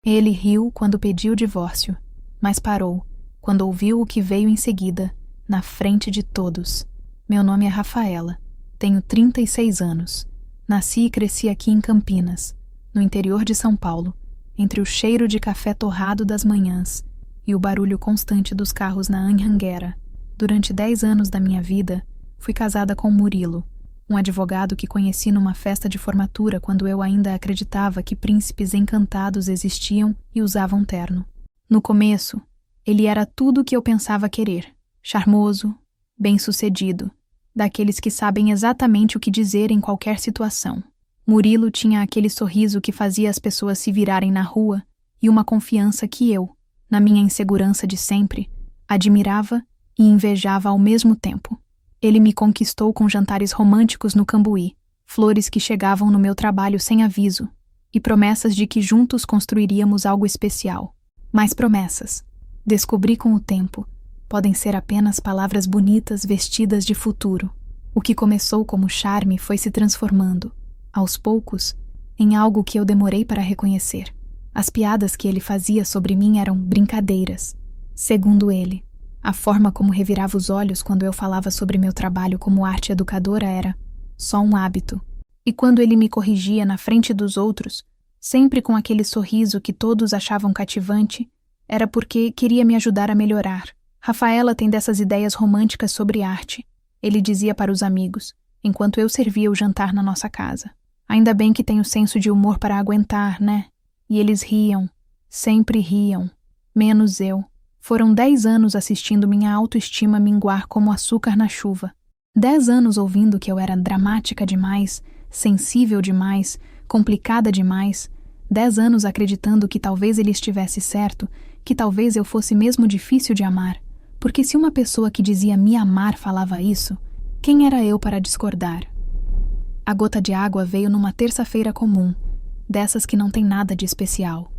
Ele riu quando pedi o divórcio, mas parou quando ouviu o que veio em seguida, na frente de todos. Meu nome é Rafaela, tenho 36 anos. Nasci e cresci aqui em Campinas, no interior de São Paulo, entre o cheiro de café torrado das manhãs e o barulho constante dos carros na Anhanguera. Durante 10 anos da minha vida, fui casada com Murilo, um advogado que conheci numa festa de formatura quando eu ainda acreditava que príncipes encantados existiam e usavam terno. No começo, ele era tudo o que eu pensava querer: charmoso, bem-sucedido, daqueles que sabem exatamente o que dizer em qualquer situação. Murilo tinha aquele sorriso que fazia as pessoas se virarem na rua e uma confiança que eu, na minha insegurança de sempre, admirava e invejava ao mesmo tempo. Ele me conquistou com jantares românticos no Cambuí, flores que chegavam no meu trabalho sem aviso e promessas de que juntos construiríamos algo especial. Mas promessas, descobri com o tempo, podem ser apenas palavras bonitas vestidas de futuro. O que começou como charme foi se transformando, aos poucos, em algo que eu demorei para reconhecer. As piadas que ele fazia sobre mim eram brincadeiras. Segundo ele, a forma como revirava os olhos quando eu falava sobre meu trabalho como arte educadora era só um hábito. E quando ele me corrigia na frente dos outros, sempre com aquele sorriso que todos achavam cativante, era porque queria me ajudar a melhorar. Rafaela tem dessas ideias românticas sobre arte, ele dizia para os amigos, enquanto eu servia o jantar na nossa casa. Ainda bem que tenho senso de humor para aguentar, né? E eles riam, sempre riam, menos eu. Foram 10 anos assistindo minha autoestima minguar como açúcar na chuva. 10 anos ouvindo que eu era dramática demais, sensível demais, complicada demais. 10 anos acreditando que talvez ele estivesse certo, que talvez eu fosse mesmo difícil de amar. Porque se uma pessoa que dizia me amar falava isso, quem era eu para discordar? A gota de água veio numa terça-feira comum, dessas que não tem nada de especial.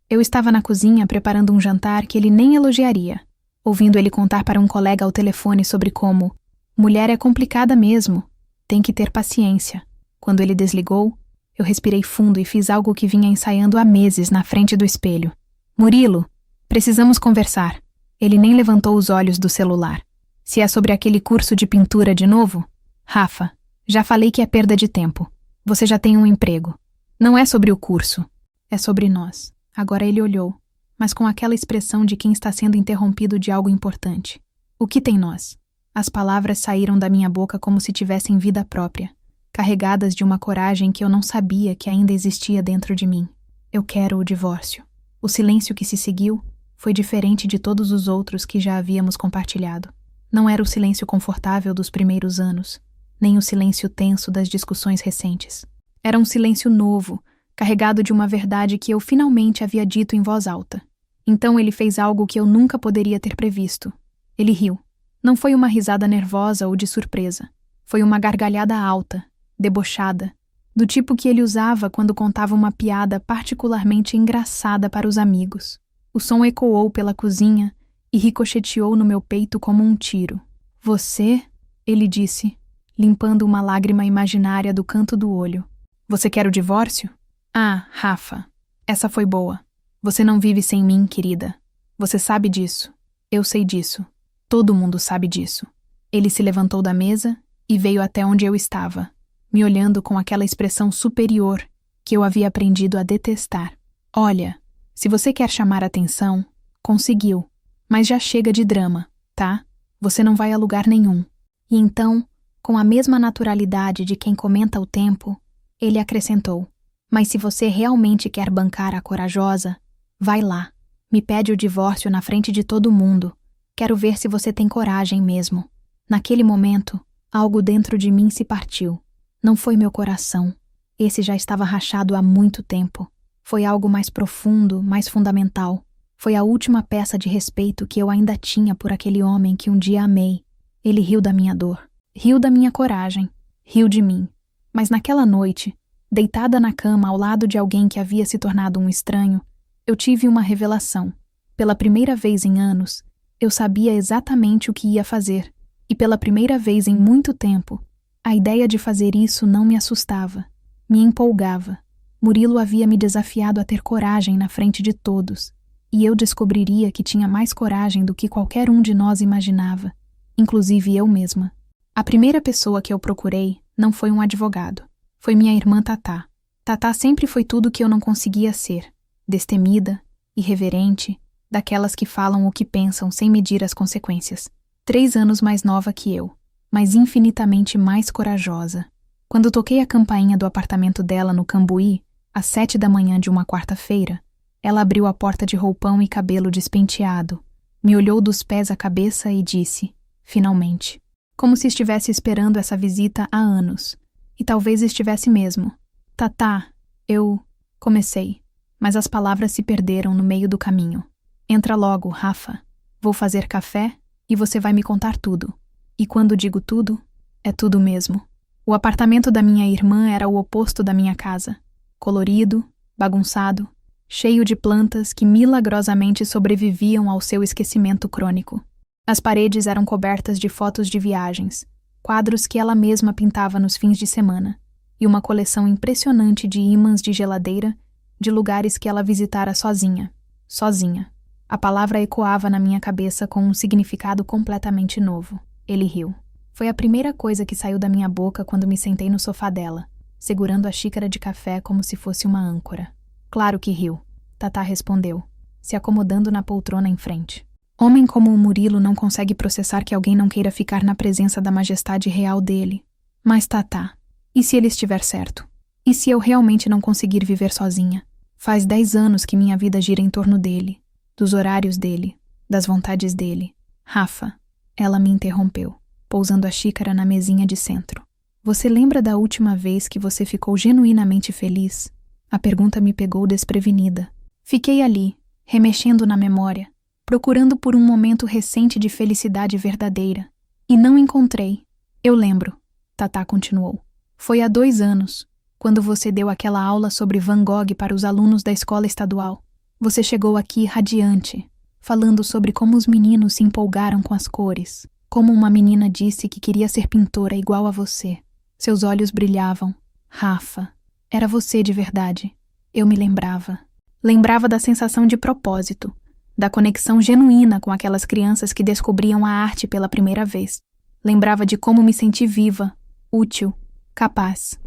Eu estava na cozinha preparando um jantar que ele nem elogiaria, ouvindo ele contar para um colega ao telefone sobre como mulher é complicada mesmo, tem que ter paciência. Quando ele desligou, eu respirei fundo e fiz algo que vinha ensaiando há meses na frente do espelho. Murilo, precisamos conversar. Ele nem levantou os olhos do celular. Se é sobre aquele curso de pintura de novo? Rafa, já falei que é perda de tempo. Você já tem um emprego. Não é sobre o curso. É sobre nós. Agora ele olhou, mas com aquela expressão de quem está sendo interrompido de algo importante. O que tem nós? As palavras saíram da minha boca como se tivessem vida própria, carregadas de uma coragem que eu não sabia que ainda existia dentro de mim. Eu quero o divórcio. O silêncio que se seguiu foi diferente de todos os outros que já havíamos compartilhado. Não era o silêncio confortável dos primeiros anos, nem o silêncio tenso das discussões recentes. Era um silêncio novo, carregado de uma verdade que eu finalmente havia dito em voz alta. Então ele fez algo que eu nunca poderia ter previsto. Ele riu. Não foi uma risada nervosa ou de surpresa. Foi uma gargalhada alta, debochada, do tipo que ele usava quando contava uma piada particularmente engraçada para os amigos. O som ecoou pela cozinha e ricocheteou no meu peito como um tiro. Você, ele disse, limpando uma lágrima imaginária do canto do olho. Você quer o divórcio? Ah, Rafa, essa foi boa. Você não vive sem mim, querida. Você sabe disso. Eu sei disso. Todo mundo sabe disso. Ele se levantou da mesa e veio até onde eu estava, me olhando com aquela expressão superior que eu havia aprendido a detestar. Olha, se você quer chamar atenção, conseguiu, mas já chega de drama, tá? Você não vai a lugar nenhum. E então, com a mesma naturalidade de quem comenta o tempo, ele acrescentou: mas se você realmente quer bancar a corajosa, vai lá, me pede o divórcio na frente de todo mundo. Quero ver se você tem coragem mesmo. Naquele momento, algo dentro de mim se partiu. Não foi meu coração. Esse já estava rachado há muito tempo. Foi algo mais profundo, mais fundamental. Foi a última peça de respeito que eu ainda tinha por aquele homem que um dia amei. Ele riu da minha dor, riu da minha coragem, riu de mim. Mas naquela noite, deitada na cama ao lado de alguém que havia se tornado um estranho, eu tive uma revelação. Pela primeira vez em anos, eu sabia exatamente o que ia fazer. E pela primeira vez em muito tempo, a ideia de fazer isso não me assustava, me empolgava. Murilo havia me desafiado a ter coragem na frente de todos, e eu descobriria que tinha mais coragem do que qualquer um de nós imaginava, inclusive eu mesma. A primeira pessoa que eu procurei não foi um advogado. Foi minha irmã Tatá. Tatá sempre foi tudo que eu não conseguia ser. Destemida, irreverente, daquelas que falam o que pensam sem medir as consequências. 3 anos mais nova que eu, mas infinitamente mais corajosa. Quando toquei a campainha do apartamento dela no Cambuí, às 7 da manhã de uma quarta-feira, ela abriu a porta de roupão e cabelo despenteado, me olhou dos pés à cabeça e disse, finalmente, como se estivesse esperando essa visita há anos. E talvez estivesse mesmo. Tatá, eu... comecei, mas as palavras se perderam no meio do caminho. Entra logo, Rafa. Vou fazer café e você vai me contar tudo. E quando digo tudo, é tudo mesmo. O apartamento da minha irmã era o oposto da minha casa. Colorido, bagunçado, cheio de plantas que milagrosamente sobreviviam ao seu esquecimento crônico. As paredes eram cobertas de fotos de viagens, quadros que ela mesma pintava nos fins de semana, e uma coleção impressionante de ímãs de geladeira de lugares que ela visitara sozinha. Sozinha. A palavra ecoava na minha cabeça com um significado completamente novo. Ele riu. Foi a primeira coisa que saiu da minha boca quando me sentei no sofá dela, segurando a xícara de café como se fosse uma âncora. Claro que riu, Tatá respondeu, se acomodando na poltrona em frente. Homem como o Murilo não consegue processar que alguém não queira ficar na presença da majestade real dele. Mas Tatá, e se ele estiver certo? E se eu realmente não conseguir viver sozinha? Faz 10 anos que minha vida gira em torno dele, dos horários dele, das vontades dele. Rafa, ela me interrompeu, pousando a xícara na mesinha de centro. Você lembra da última vez que você ficou genuinamente feliz? A pergunta me pegou desprevenida. Fiquei ali, remexendo na memória, procurando por um momento recente de felicidade verdadeira. E não encontrei. Eu lembro, Tatá continuou. Foi há 2 anos, quando você deu aquela aula sobre Van Gogh para os alunos da escola estadual. Você chegou aqui radiante, falando sobre como os meninos se empolgaram com as cores, como uma menina disse que queria ser pintora igual a você. Seus olhos brilhavam. Rafa, era você de verdade. Eu me lembrava. Lembrava da sensação de propósito, da conexão genuína com aquelas crianças que descobriam a arte pela primeira vez. Lembrava de como me senti viva, útil, capaz.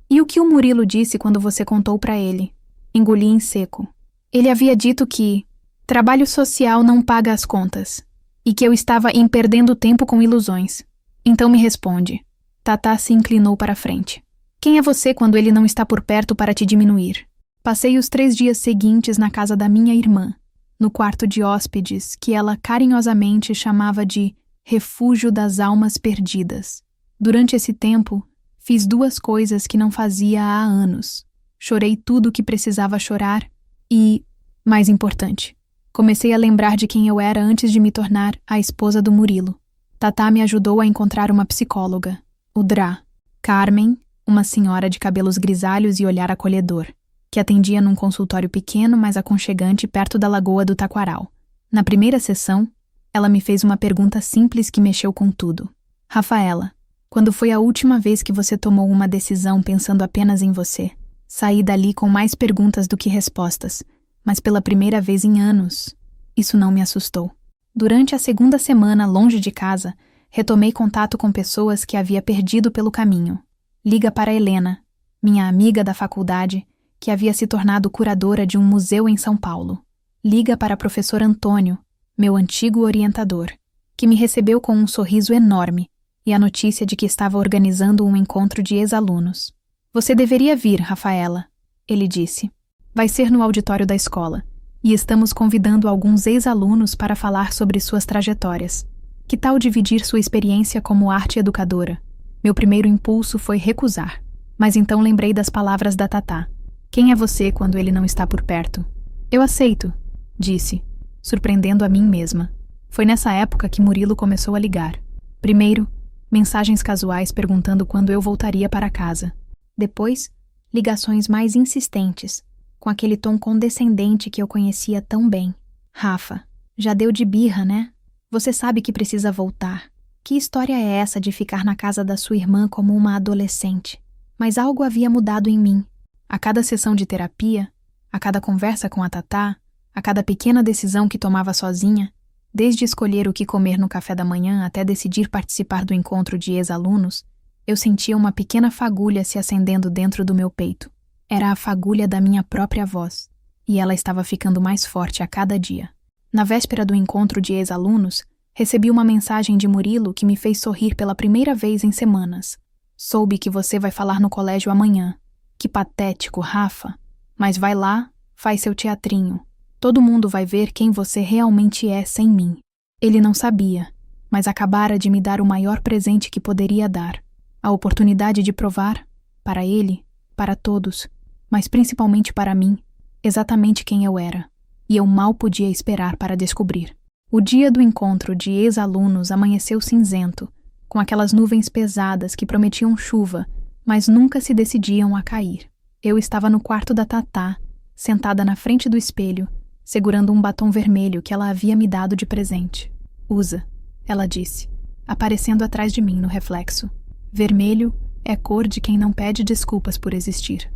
E o que o Murilo disse quando você contou para ele? Engoli em seco. Ele havia dito que trabalho social não paga as contas e que eu estava perdendo tempo com ilusões. Então me responde. Tatá se inclinou para a frente. Quem é você quando ele não está por perto para te diminuir? Passei os 3 dias seguintes na casa da minha irmã, no quarto de hóspedes que ela carinhosamente chamava de refúgio das almas perdidas. Durante esse tempo, fiz 2 coisas que não fazia há anos. Chorei tudo o que precisava chorar e, mais importante, comecei a lembrar de quem eu era antes de me tornar a esposa do Murilo. Tatá me ajudou a encontrar uma psicóloga, o Drá, Carmen, uma senhora de cabelos grisalhos e olhar acolhedor, que atendia num consultório pequeno, mas aconchegante perto da Lagoa do Taquaral. Na primeira sessão, ela me fez uma pergunta simples que mexeu com tudo. Rafaela, quando foi a última vez que você tomou uma decisão pensando apenas em você? Saí dali com mais perguntas do que respostas, mas pela primeira vez em anos, isso não me assustou. Durante a 2ª semana longe de casa, retomei contato com pessoas que havia perdido pelo caminho. Liga para Helena, minha amiga da faculdade, que havia se tornado curadora de um museu em São Paulo. Liga para professor Antônio, meu antigo orientador, que me recebeu com um sorriso enorme e a notícia de que estava organizando um encontro de ex-alunos. Você deveria vir, Rafaela, ele disse. Vai ser no auditório da escola, e estamos convidando alguns ex-alunos para falar sobre suas trajetórias. Que tal dividir sua experiência como arte educadora? Meu primeiro impulso foi recusar, mas então lembrei das palavras da Tatá. Quem é você quando ele não está por perto? Eu aceito, disse, surpreendendo a mim mesma. Foi nessa época que Murilo começou a ligar. Primeiro, mensagens casuais perguntando quando eu voltaria para casa. Depois, ligações mais insistentes, com aquele tom condescendente que eu conhecia tão bem. Rafa, já deu de birra, né? Você sabe que precisa voltar. Que história é essa de ficar na casa da sua irmã como uma adolescente? Mas algo havia mudado em mim. A cada sessão de terapia, a cada conversa com a Tatá, a cada pequena decisão que tomava sozinha, desde escolher o que comer no café da manhã até decidir participar do encontro de ex-alunos, eu sentia uma pequena fagulha se acendendo dentro do meu peito. Era a fagulha da minha própria voz, e ela estava ficando mais forte a cada dia. Na véspera do encontro de ex-alunos, recebi uma mensagem de Murilo que me fez sorrir pela primeira vez em semanas. Soube que você vai falar no colégio amanhã. Que patético, Rafa. Mas vai lá, faz seu teatrinho. Todo mundo vai ver quem você realmente é sem mim. Ele não sabia, mas acabara de me dar o maior presente que poderia dar. A oportunidade de provar, para ele, para todos, mas principalmente para mim, exatamente quem eu era. E eu mal podia esperar para descobrir. O dia do encontro de ex-alunos amanheceu cinzento, com aquelas nuvens pesadas que prometiam chuva, mas nunca se decidiam a cair. Eu estava no quarto da Tatá, sentada na frente do espelho, segurando um batom vermelho que ela havia me dado de presente. Usa, ela disse, aparecendo atrás de mim no reflexo. Vermelho é cor de quem não pede desculpas por existir.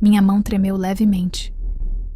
Minha mão tremeu levemente.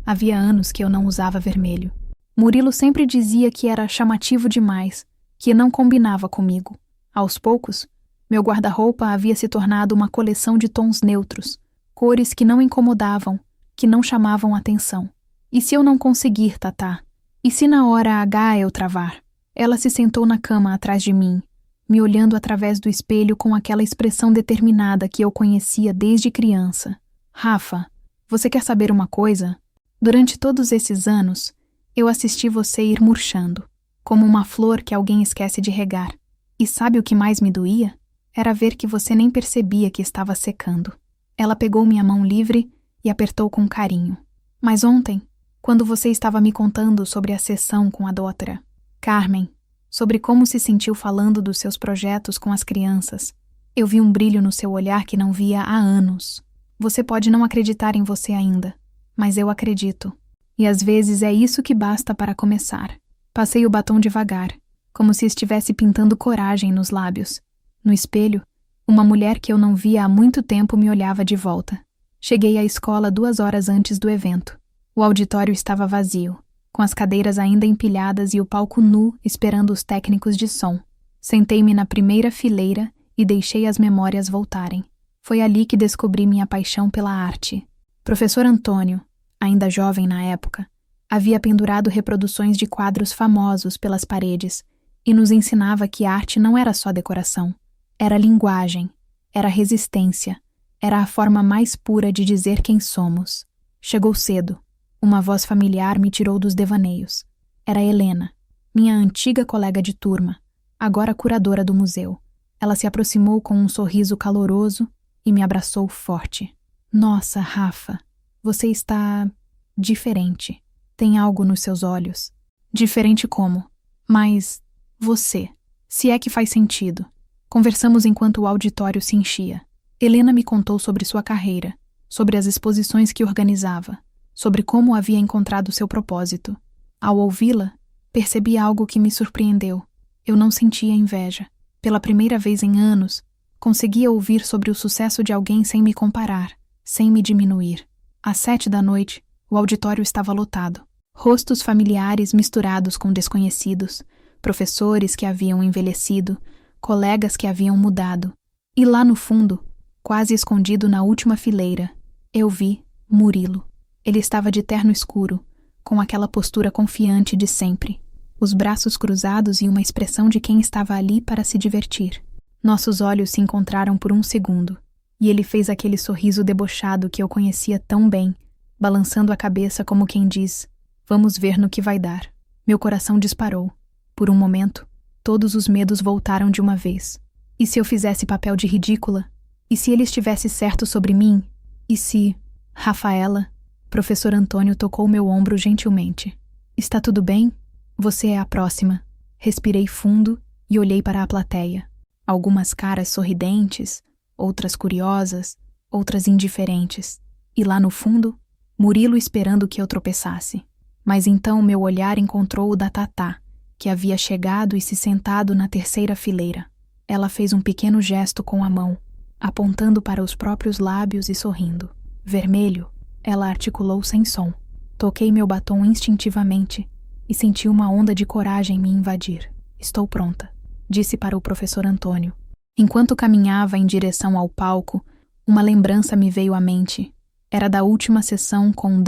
Havia anos que eu não usava vermelho. Murilo sempre dizia que era chamativo demais, que não combinava comigo. Aos poucos, meu guarda-roupa havia se tornado uma coleção de tons neutros, cores que não incomodavam, que não chamavam atenção. E se eu não conseguir, Tatá? E se na hora H eu travar? Ela se sentou na cama atrás de mim, me olhando através do espelho com aquela expressão determinada que eu conhecia desde criança. Rafa, você quer saber uma coisa? Durante todos esses anos, eu assisti você ir murchando, como uma flor que alguém esquece de regar. E sabe o que mais me doía? Era ver que você nem percebia que estava secando. Ela pegou minha mão livre e apertou com carinho. Mas ontem, quando você estava me contando sobre a sessão com a doutora Carmen, sobre como se sentiu falando dos seus projetos com as crianças, eu vi um brilho no seu olhar que não via há anos. Você pode não acreditar em você ainda, mas eu acredito. E às vezes é isso que basta para começar. Passei o batom devagar, como se estivesse pintando coragem nos lábios. No espelho, uma mulher que eu não via há muito tempo me olhava de volta. Cheguei à escola 2 horas antes do evento. O auditório estava vazio, com as cadeiras ainda empilhadas e o palco nu esperando os técnicos de som. Sentei-me na primeira fileira e deixei as memórias voltarem. Foi ali que descobri minha paixão pela arte. Professor Antônio, ainda jovem na época, havia pendurado reproduções de quadros famosos pelas paredes e nos ensinava que arte não era só decoração. Era linguagem, era resistência, era a forma mais pura de dizer quem somos. Chegou cedo. Uma voz familiar me tirou dos devaneios. Era Helena, minha antiga colega de turma, agora curadora do museu. Ela se aproximou com um sorriso caloroso e me abraçou forte. Nossa, Rafa, você está diferente. Tem algo nos seus olhos. Diferente como? Mas você, se é que faz sentido. Conversamos enquanto o auditório se enchia. Helena me contou sobre sua carreira, sobre as exposições que organizava, sobre como havia encontrado seu propósito. Ao ouvi-la, percebi algo que me surpreendeu. Eu não sentia inveja. Pela primeira vez em anos, conseguia ouvir sobre o sucesso de alguém sem me comparar, sem me diminuir. Às 7 da noite, o auditório estava lotado. Rostos familiares misturados com desconhecidos, professores que haviam envelhecido, colegas que haviam mudado. E lá no fundo, quase escondido na última fileira, eu vi Murilo. Ele estava de terno escuro, com aquela postura confiante de sempre, os braços cruzados e uma expressão de quem estava ali para se divertir. Nossos olhos se encontraram por um segundo, e ele fez aquele sorriso debochado que eu conhecia tão bem, balançando a cabeça como quem diz, vamos ver no que vai dar. Meu coração disparou. Por um momento, todos os medos voltaram de uma vez. E se eu fizesse papel de ridícula? E se ele estivesse certo sobre mim? E se... Rafaela... Professor Antônio tocou meu ombro gentilmente. Está tudo bem? Você é a próxima. Respirei fundo e olhei para a plateia. Algumas caras sorridentes, outras curiosas, outras indiferentes. E lá no fundo, Murilo esperando que eu tropeçasse. Mas então meu olhar encontrou o da Tatá, que havia chegado e se sentado na terceira fileira. Ela fez um pequeno gesto com a mão, apontando para os próprios lábios e sorrindo. Vermelho, ela articulou sem som. Toquei meu batom instintivamente e senti uma onda de coragem me invadir. Estou pronta, disse para o professor Antônio. Enquanto caminhava em direção ao palco, uma lembrança me veio à mente. Era da última sessão com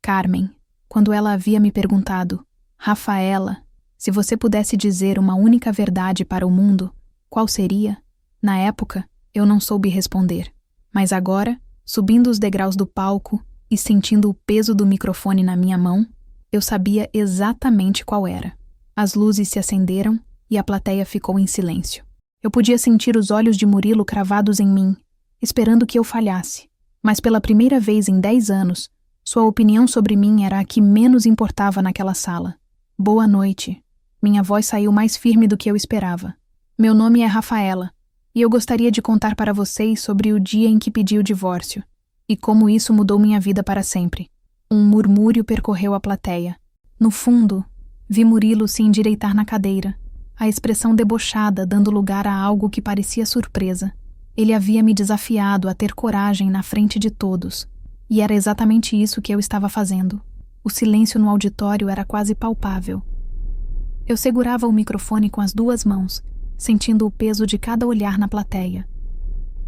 Carmen, quando ela havia me perguntado: Rafaela, se você pudesse dizer uma única verdade para o mundo, qual seria? Na época, eu não soube responder. Mas agora, subindo os degraus do palco e sentindo o peso do microfone na minha mão, eu sabia exatamente qual era. As luzes se acenderam e a plateia ficou em silêncio. Eu podia sentir os olhos de Murilo cravados em mim, esperando que eu falhasse. Mas pela primeira vez em 10 anos, sua opinião sobre mim era a que menos importava naquela sala. Boa noite. Minha voz saiu mais firme do que eu esperava. Meu nome é Rafaela, e eu gostaria de contar para vocês sobre o dia em que pedi o divórcio, e como isso mudou minha vida para sempre. Um murmúrio percorreu a plateia. No fundo, vi Murilo se endireitar na cadeira, a expressão debochada dando lugar a algo que parecia surpresa. Ele havia me desafiado a ter coragem na frente de todos, e era exatamente isso que eu estava fazendo. O silêncio no auditório era quase palpável. Eu segurava o microfone com as 2 mãos, sentindo o peso de cada olhar na plateia.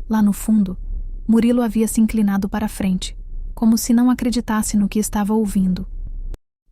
Lá no fundo, Murilo havia se inclinado para a frente, como se não acreditasse no que estava ouvindo.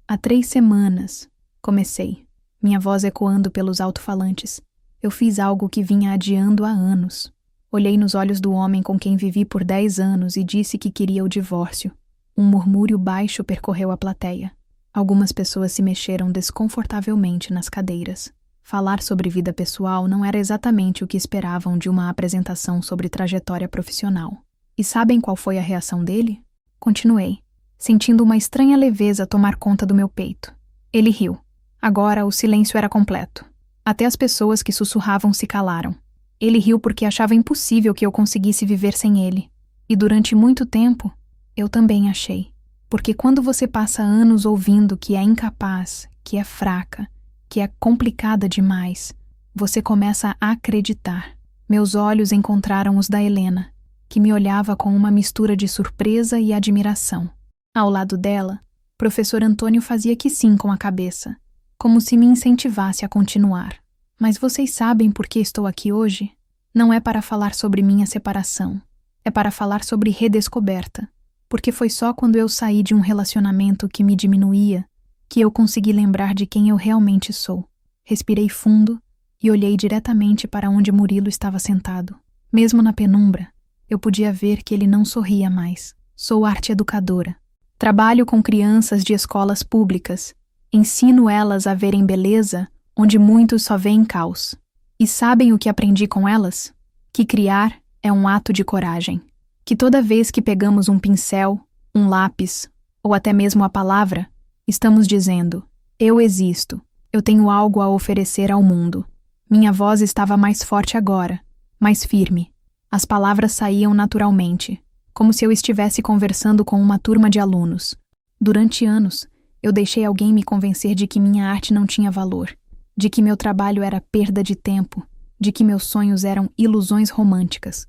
Há 3 semanas, comecei, minha voz ecoando pelos alto-falantes. Eu fiz algo que vinha adiando há anos. Olhei nos olhos do homem com quem vivi por 10 anos e disse que queria o divórcio. Um murmúrio baixo percorreu a plateia. Algumas pessoas se mexeram desconfortavelmente nas cadeiras. Falar sobre vida pessoal não era exatamente o que esperavam de uma apresentação sobre trajetória profissional. E sabem qual foi a reação dele? Continuei, sentindo uma estranha leveza tomar conta do meu peito. Ele riu. Agora o silêncio era completo. Até as pessoas que sussurravam se calaram. Ele riu porque achava impossível que eu conseguisse viver sem ele. E durante muito tempo, eu também achei. Porque quando você passa anos ouvindo que é incapaz, que é fraca, que é complicada demais, você começa a acreditar. Meus olhos encontraram os da Helena, que me olhava com uma mistura de surpresa e admiração. Ao lado dela, professor Antônio fazia que sim com a cabeça, como se me incentivasse a continuar. Mas vocês sabem por que estou aqui hoje? Não é para falar sobre minha separação. É para falar sobre redescoberta. Porque foi só quando eu saí de um relacionamento que me diminuía que eu consegui lembrar de quem eu realmente sou. Respirei fundo e olhei diretamente para onde Murilo estava sentado. Mesmo na penumbra, eu podia ver que ele não sorria mais. Sou arte-educadora. Trabalho com crianças de escolas públicas. Ensino elas a verem beleza onde muitos só veem caos. E sabem o que aprendi com elas? Que criar é um ato de coragem. Que toda vez que pegamos um pincel, um lápis, ou até mesmo a palavra, estamos dizendo: eu existo, eu tenho algo a oferecer ao mundo. Minha voz estava mais forte agora, mais firme. As palavras saíam naturalmente, como se eu estivesse conversando com uma turma de alunos. Durante anos, eu deixei alguém me convencer de que minha arte não tinha valor, de que meu trabalho era perda de tempo, de que meus sonhos eram ilusões românticas.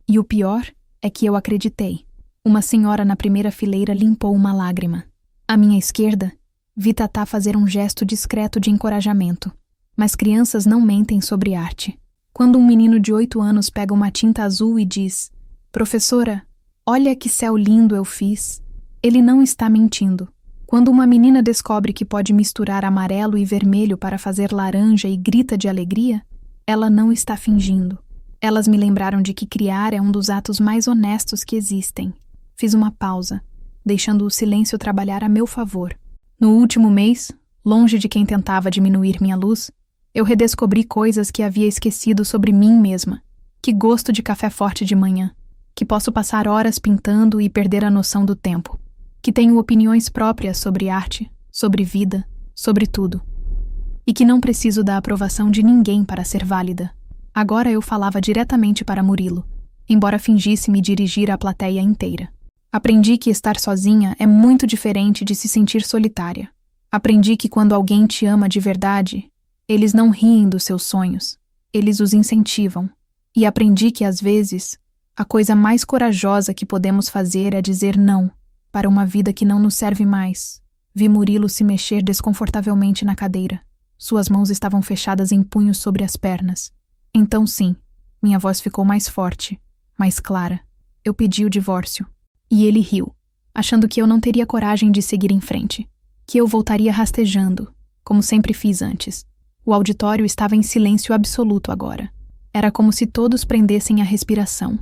E o pior é que eu acreditei. Uma senhora na primeira fileira limpou uma lágrima. À minha esquerda, vi Tatá fazer um gesto discreto de encorajamento. Mas crianças não mentem sobre arte. Quando um menino de 8 anos pega uma tinta azul e diz: "Professora, olha que céu lindo eu fiz", ele não está mentindo. Quando uma menina descobre que pode misturar amarelo e vermelho para fazer laranja e grita de alegria, ela não está fingindo. Elas me lembraram de que criar é um dos atos mais honestos que existem. Fiz uma pausa, deixando o silêncio trabalhar a meu favor. No último mês, longe de quem tentava diminuir minha luz, eu redescobri coisas que havia esquecido sobre mim mesma. Que gosto de café forte de manhã. Que posso passar horas pintando e perder a noção do tempo. Que tenho opiniões próprias sobre arte, sobre vida, sobre tudo. E que não preciso da aprovação de ninguém para ser válida. Agora eu falava diretamente para Murilo, embora fingisse me dirigir à plateia inteira. Aprendi que estar sozinha é muito diferente de se sentir solitária. Aprendi que quando alguém te ama de verdade, eles não riem dos seus sonhos, eles os incentivam. E aprendi que às vezes, A coisa mais corajosa que podemos fazer é dizer não para uma vida que não nos serve mais. Vi Murilo se mexer desconfortavelmente na cadeira. Suas mãos estavam fechadas em punhos sobre as pernas. Então sim, minha voz ficou mais forte, mais clara. Eu pedi o divórcio. E ele riu, achando que eu não teria coragem de seguir em frente, que eu voltaria rastejando, como sempre fiz antes. O auditório estava em silêncio absoluto agora. Era como se todos prendessem a respiração.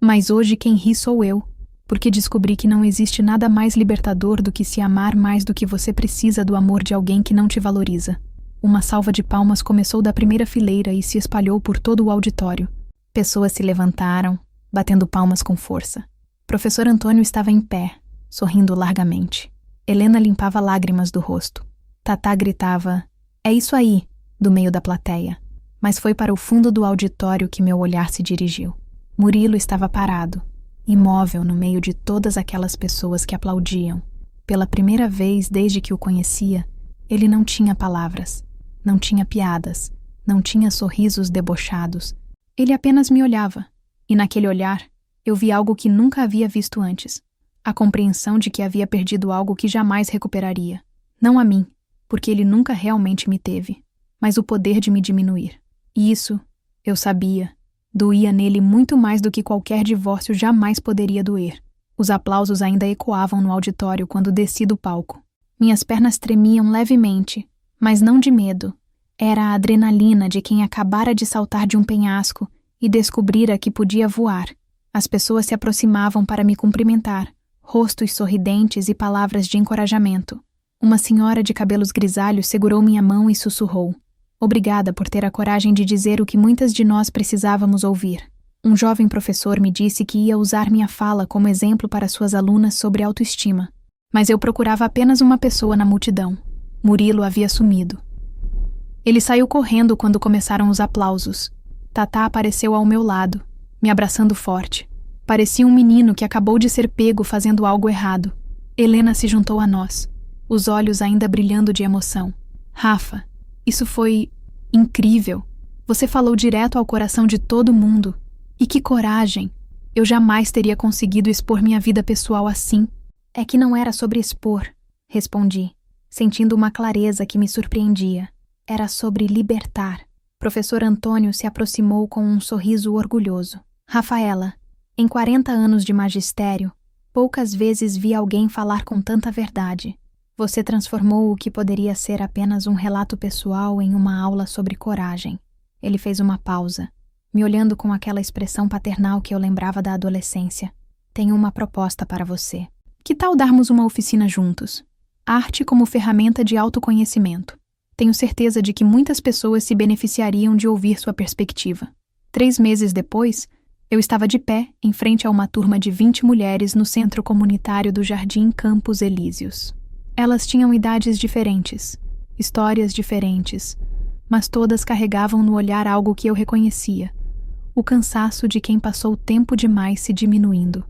Mas hoje quem ri sou eu, porque descobri que não existe nada mais libertador do que se amar mais do que você precisa do amor de alguém que não te valoriza. Uma salva de palmas começou da primeira fileira e se espalhou por todo o auditório. Pessoas se levantaram, batendo palmas com força. Professor Antônio estava em pé, sorrindo largamente. Helena limpava lágrimas do rosto. Tatá gritava, "É isso aí!", do meio da plateia. Mas foi para o fundo do auditório que meu olhar se dirigiu. Murilo estava parado, imóvel no meio de todas aquelas pessoas que aplaudiam. Pela primeira vez desde que o conhecia, ele não tinha palavras, não tinha piadas, não tinha sorrisos debochados. Ele apenas me olhava, e naquele olhar eu vi algo que nunca havia visto antes. A compreensão de que havia perdido algo que jamais recuperaria. Não a mim, porque ele nunca realmente me teve, mas o poder de me diminuir. E isso, eu sabia, doía nele muito mais do que qualquer divórcio jamais poderia doer. Os aplausos ainda ecoavam no auditório quando desci do palco. Minhas pernas tremiam levemente, mas não de medo. Era a adrenalina de quem acabara de saltar de um penhasco e descobrira que podia voar. As pessoas se aproximavam para me cumprimentar, rostos sorridentes e palavras de encorajamento. Uma senhora de cabelos grisalhos segurou minha mão e sussurrou, "Obrigada por ter a coragem de dizer o que muitas de nós precisávamos ouvir." Um jovem professor me disse que ia usar minha fala como exemplo para suas alunas sobre autoestima. Mas eu procurava apenas uma pessoa na multidão. Murilo havia sumido. Ele saiu correndo quando começaram os aplausos. Tatá apareceu ao meu lado, me abraçando forte. Parecia um menino que acabou de ser pego fazendo algo errado. Helena se juntou a nós, os olhos ainda brilhando de emoção. "Rafa, isso foi incrível. Você falou direto ao coração de todo mundo. E que coragem! Eu jamais teria conseguido expor minha vida pessoal assim." "É que não era sobre expor", respondi, sentindo uma clareza que me surpreendia. Era sobre libertar. Professor Antônio se aproximou com um sorriso orgulhoso. "Rafaela, em 40 anos de magistério, poucas vezes vi alguém falar com tanta verdade. Você transformou o que poderia ser apenas um relato pessoal em uma aula sobre coragem." Ele fez uma pausa, me olhando com aquela expressão paternal que eu lembrava da adolescência. "Tenho uma proposta para você. Que tal darmos uma oficina juntos? Arte como ferramenta de autoconhecimento. Tenho certeza de que muitas pessoas se beneficiariam de ouvir sua perspectiva." 3 meses depois, eu estava de pé em frente a uma turma de 20 mulheres no centro comunitário do Jardim Campos Elíseos. Elas tinham idades diferentes, histórias diferentes, mas todas carregavam no olhar algo que eu reconhecia: o cansaço de quem passou tempo demais se diminuindo.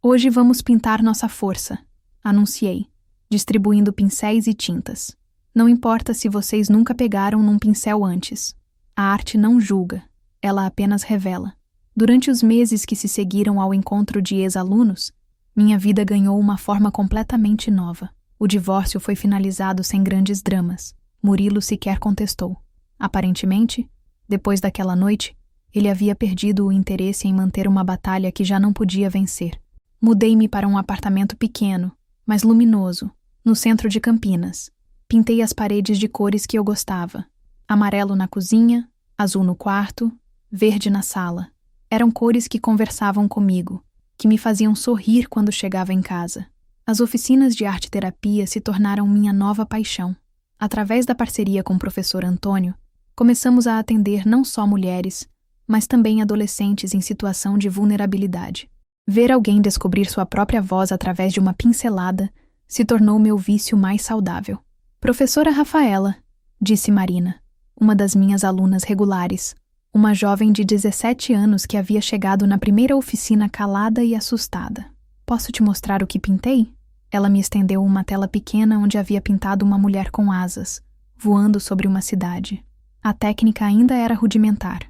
"Hoje vamos pintar nossa força", anunciei, distribuindo pincéis e tintas. "Não importa se vocês nunca pegaram num pincel antes. A arte não julga, ela apenas revela." Durante os meses que se seguiram ao encontro de ex-alunos, minha vida ganhou uma forma completamente nova. O divórcio foi finalizado sem grandes dramas. Murilo sequer contestou. Aparentemente, depois daquela noite, ele havia perdido o interesse em manter uma batalha que já não podia vencer. Mudei-me para um apartamento pequeno, mas luminoso, no centro de Campinas. Pintei as paredes de cores que eu gostava. Amarelo na cozinha, azul no quarto, verde na sala. Eram cores que conversavam comigo, que me faziam sorrir quando chegava em casa. As oficinas de arte-terapia se tornaram minha nova paixão. Através da parceria com o professor Antônio, começamos a atender não só mulheres, mas também adolescentes em situação de vulnerabilidade. Ver alguém descobrir sua própria voz através de uma pincelada se tornou meu vício mais saudável. "Professora Rafaela", disse Marina, uma das minhas alunas regulares, uma jovem de 17 anos que havia chegado na primeira oficina calada e assustada. "Posso te mostrar o que pintei?" Ela me estendeu uma tela pequena onde havia pintado uma mulher com asas, voando sobre uma cidade. A técnica ainda era rudimentar,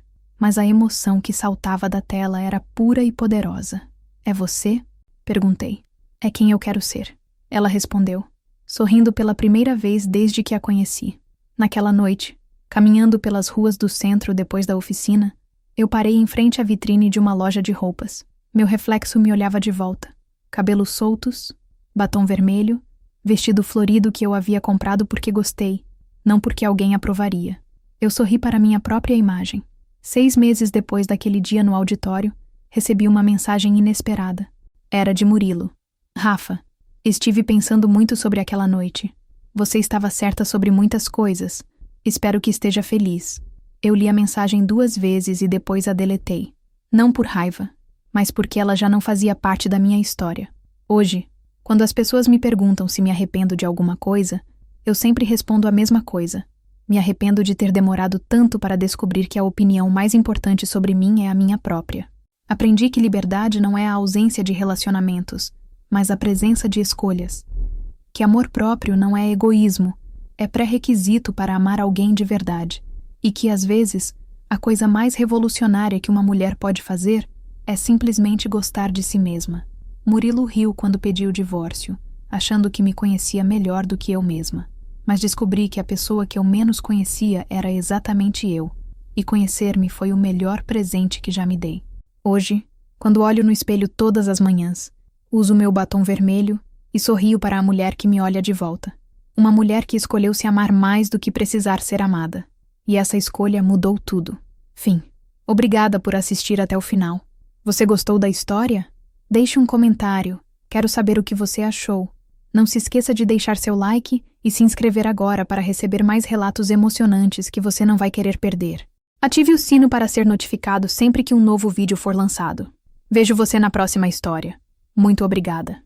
mas a emoção que saltava da tela era pura e poderosa. É você? Perguntei. É quem eu quero ser. Ela respondeu, sorrindo pela primeira vez desde que a conheci. Naquela noite, caminhando pelas ruas do centro depois da oficina, eu parei em frente à vitrine de uma loja de roupas. Meu reflexo me olhava de volta. Cabelos soltos, batom vermelho, vestido florido que eu havia comprado porque gostei, não porque alguém aprovaria. Eu sorri para minha própria imagem. 6 meses depois daquele dia no auditório, recebi uma mensagem inesperada. Era de Murilo. Rafa, estive pensando muito sobre aquela noite. Você estava certa sobre muitas coisas. Espero que esteja feliz. Eu li a mensagem 2 vezes e depois a deletei. Não por raiva, mas porque ela já não fazia parte da minha história. Hoje, quando as pessoas me perguntam se me arrependo de alguma coisa, eu sempre respondo a mesma coisa. Me arrependo de ter demorado tanto para descobrir que a opinião mais importante sobre mim é a minha própria. Aprendi que liberdade não é a ausência de relacionamentos, mas a presença de escolhas. Que amor próprio não é egoísmo, é pré-requisito para amar alguém de verdade. E que, às vezes, a coisa mais revolucionária que uma mulher pode fazer é simplesmente gostar de si mesma. Murilo riu quando pedi o divórcio, achando que me conhecia melhor do que eu mesma. Mas descobri que a pessoa que eu menos conhecia era exatamente eu, e conhecer-me foi o melhor presente que já me dei. Hoje, quando olho no espelho todas as manhãs, uso meu batom vermelho e sorrio para a mulher que me olha de volta. Uma mulher que escolheu se amar mais do que precisar ser amada. E essa escolha mudou tudo. Fim. Obrigada por assistir até o final. Você gostou da história? Deixe um comentário. Quero saber o que você achou. Não se esqueça de deixar seu like e se inscrever agora para receber mais relatos emocionantes que você não vai querer perder. Ative o sino para ser notificado sempre que um novo vídeo for lançado. Vejo você na próxima história. Muito obrigada.